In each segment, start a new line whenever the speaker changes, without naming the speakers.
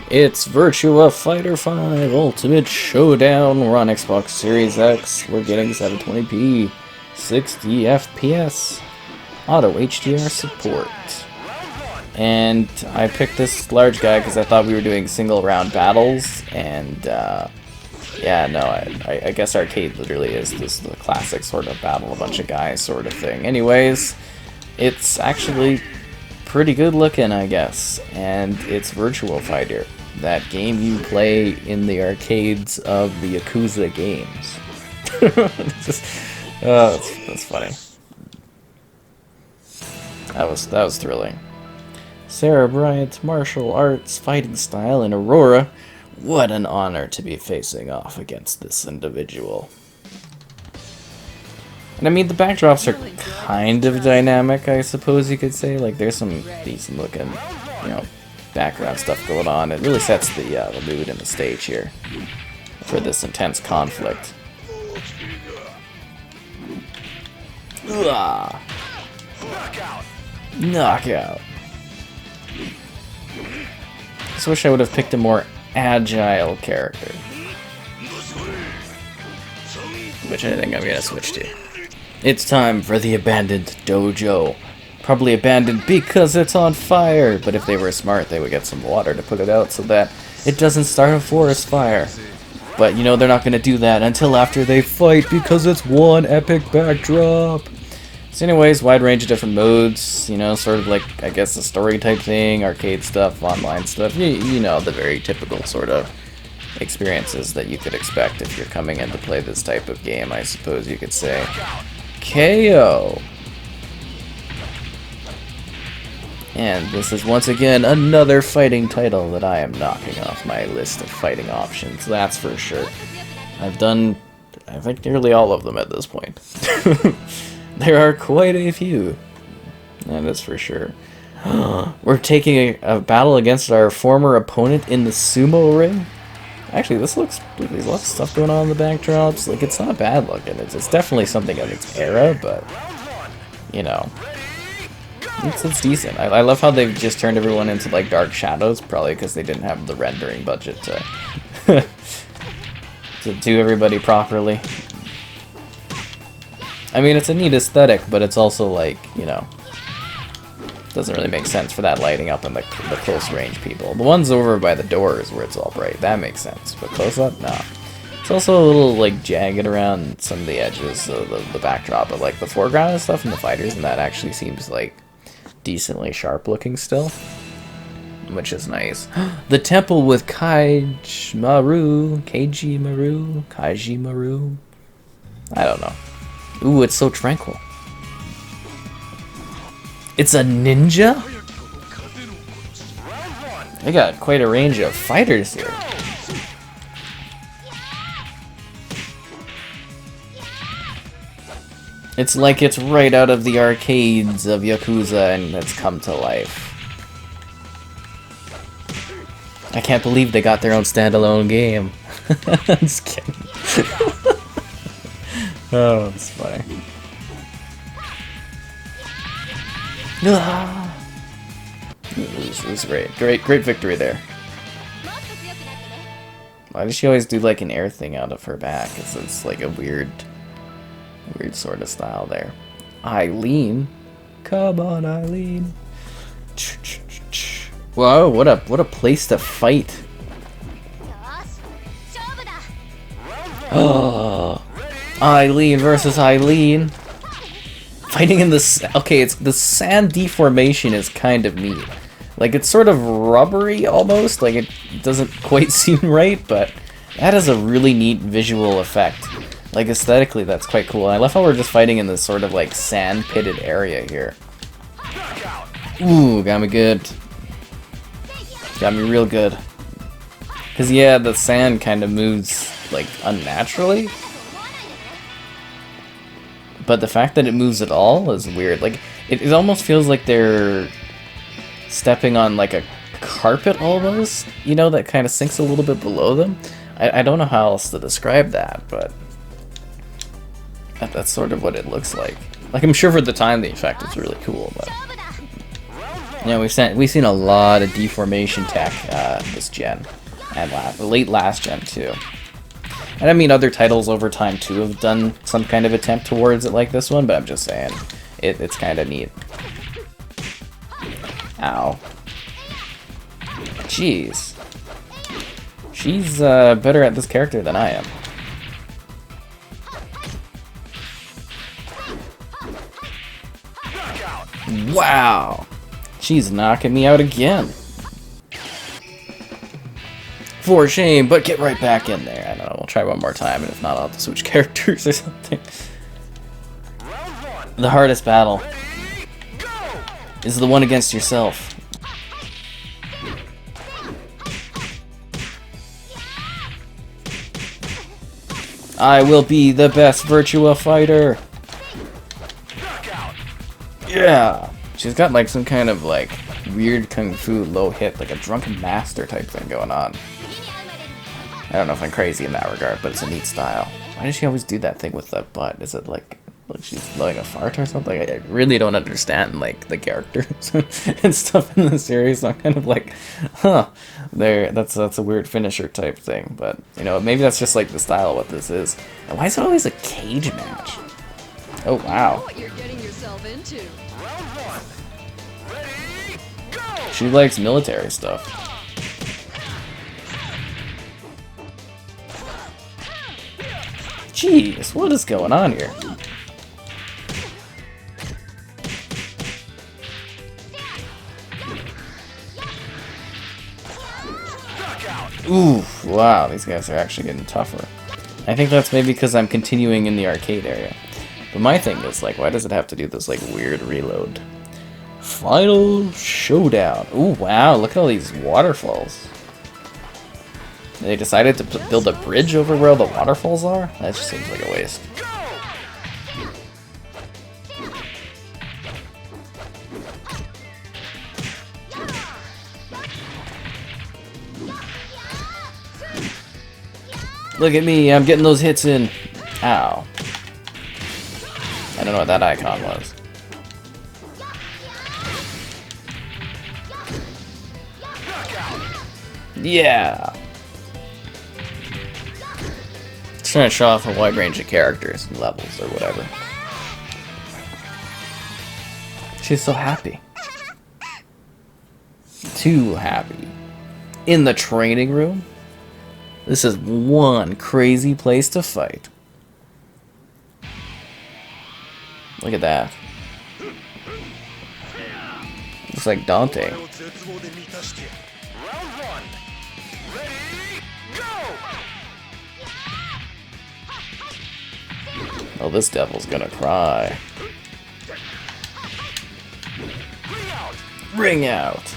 It's Virtua Fighter 5 Ultimate Showdown. We're on Xbox Series X. We're getting 720p, 60 FPS, auto HDR support. And I picked this large guy because I thought we were doing single round battles, and yeah, no, I guess arcade literally is this the classic sort of battle a bunch of guys sort of thing. Anyways, it's actually pretty good looking, I guess, and it's Virtua Fighter, that game you play in the arcades of the Yakuza games. That's funny. That was thrilling. Sarah Bryant's martial arts fighting style in Aurora. What an honor to be facing off against this individual. And I mean, the backdrops are kind of dynamic, I suppose you could say. Like, there's some decent looking, you know, background stuff going on. It really sets the mood and the stage here for this intense conflict. Ugh. Knockout. Just wish I would have picked a more agile character, which I think I'm gonna switch to. It's time for the abandoned dojo. Probably abandoned because it's on fire, but if they were smart, they would get some water to put it out so that it doesn't start a forest fire. But you know, they're not gonna do that until after they fight because it's one epic backdrop. So anyways, wide range of different modes, you know, sort of like, I guess, a story type thing, arcade stuff, online stuff, you know, the very typical sort of experiences that you could expect if you're coming in to play this type of game, I suppose you could say. KO! And this is once again another fighting title that I am knocking off my list of fighting options, that's for sure. I've done, I think, nearly all of them at this point. There are quite a few, that is for sure. We're taking a battle against our former opponent in the sumo ring. Actually, this looks, there's lots of stuff going on in the backdrops. Like, it's not bad looking. It's definitely something of its era, but, you know, it's decent. I love how they've just turned everyone into, like, dark shadows, probably because they didn't have the rendering budget to, to do everybody properly. I mean, it's a neat aesthetic, but it's also, like, you know, doesn't really make sense for that lighting up in the close range people. The ones over by the doors where it's all bright, that makes sense. But close up, nah. It's also a little, like, jagged around some of the edges of the backdrop, but, like, the foreground and stuff and the fighters, and that actually seems, like, decently sharp looking still, which is nice. The temple with Kaiji Maru. I don't know. Ooh, it's so tranquil. It's a ninja? They got quite a range of fighters here. It's like it's right out of the arcades of Yakuza and it's come to life. I can't believe they got their own standalone game. I'm just kidding. Oh, that's funny. It was great victory there. Why does she always do like an air thing out of her back? It's like a weird sort of style there. Eileen, come on, Eileen. Whoa, what a place to fight. Oh. Eileen versus Eileen. Fighting in the... Okay, it's the sand deformation is kind of neat. Like, it's sort of rubbery almost. Like, it doesn't quite seem right, but that is a really neat visual effect. Like, aesthetically, that's quite cool. And I love how we're just fighting in this sort of, like, sand-pitted area here. Ooh, got me good. Got me real good. Because, yeah, the sand kind of moves, like, unnaturally. But the fact that it moves at all is weird. Like, it almost feels like they're stepping on, like, a carpet almost. You know, that kind of sinks a little bit below them. I don't know how else to describe that, but that's sort of what it looks like. Like, I'm sure for the time the effect is really cool, but Yeah, we've seen a lot of deformation tech this gen, and late last gen too. And I mean, other titles over time too have done some kind of attempt towards it like this one, but I'm just saying, it's kind of neat. Ow. Jeez. She's better at this character than I am. Wow! She's knocking me out again. For shame, but get right back in there. I don't know, we'll try one more time, and if not, I'll have to switch characters or something. The hardest battle is the one against yourself. I will be the best Virtua Fighter. Yeah! She's got like some kind of like weird kung fu low hit, like a drunken master type thing going on. I don't know if I'm crazy in that regard, but it's a neat style. Why does she always do that thing with the butt? Is it like she's blowing a fart or something? I really don't understand like the characters and stuff in the series. So I'm kind of like, huh, that's a weird finisher type thing. But you know, maybe that's just like the style of what this is. And why is it always a cage match? Oh wow. She likes military stuff. Jeez, what is going on here? Ooh, wow, these guys are actually getting tougher. I think that's maybe because I'm continuing in the arcade area. But my thing is, like, why does it have to do this, like, weird reload? Final Showdown. Ooh, wow, look at all these waterfalls. They decided to build a bridge over where all the waterfalls are? That just seems like a waste. Look at me, I'm getting those hits in. Ow. I don't know what that icon was. Yeah. It's trying to show off a wide range of characters and levels or whatever. She's so happy. Too happy. In the training room? This is one crazy place to fight. Look at that. Looks like Dante. Oh, this devil's gonna cry. Ring out!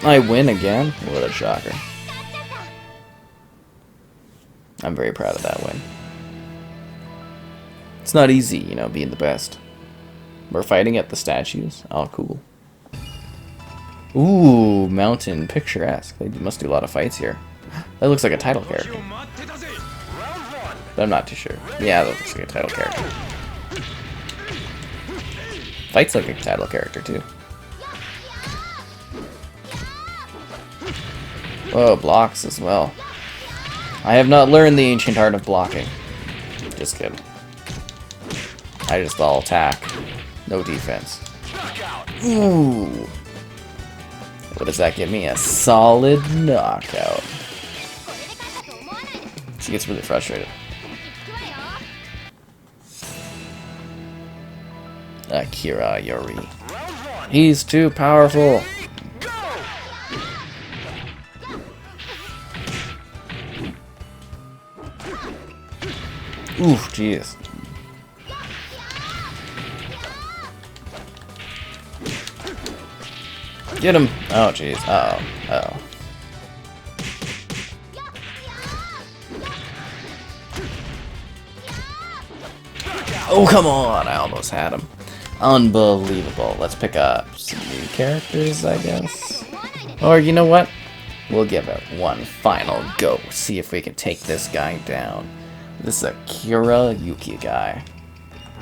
I win again? What a shocker. I'm very proud of that win. It's not easy, you know, being the best. We're fighting at the statues? Oh, cool. Ooh, mountain picturesque. They must do a lot of fights here. That looks like a title character. But I'm not too sure. Yeah, that looks like a title character. Fights like a title character, too. Whoa, blocks as well. I have not learned the ancient art of blocking. Just kidding. I just all attack. No defense. Ooh. What does that give me? A solid knockout. She gets really frustrated. Akira Yori. He's too powerful. Oof, jeez. Get him! Oh, jeez. Uh-oh. Uh-oh. Oh, come on! I almost had him. Unbelievable. Let's pick up some new characters, I guess. Or, you know what? We'll give it one final go. See if we can take this guy down. This is a Kira Yuki guy.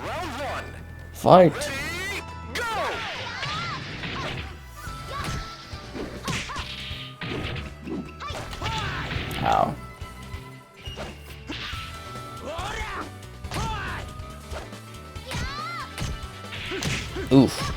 Round one.
Fight!
Ready, go!
Ow. Oof.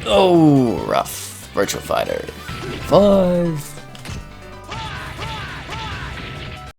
Oh, rough. Virtua Fighter 5.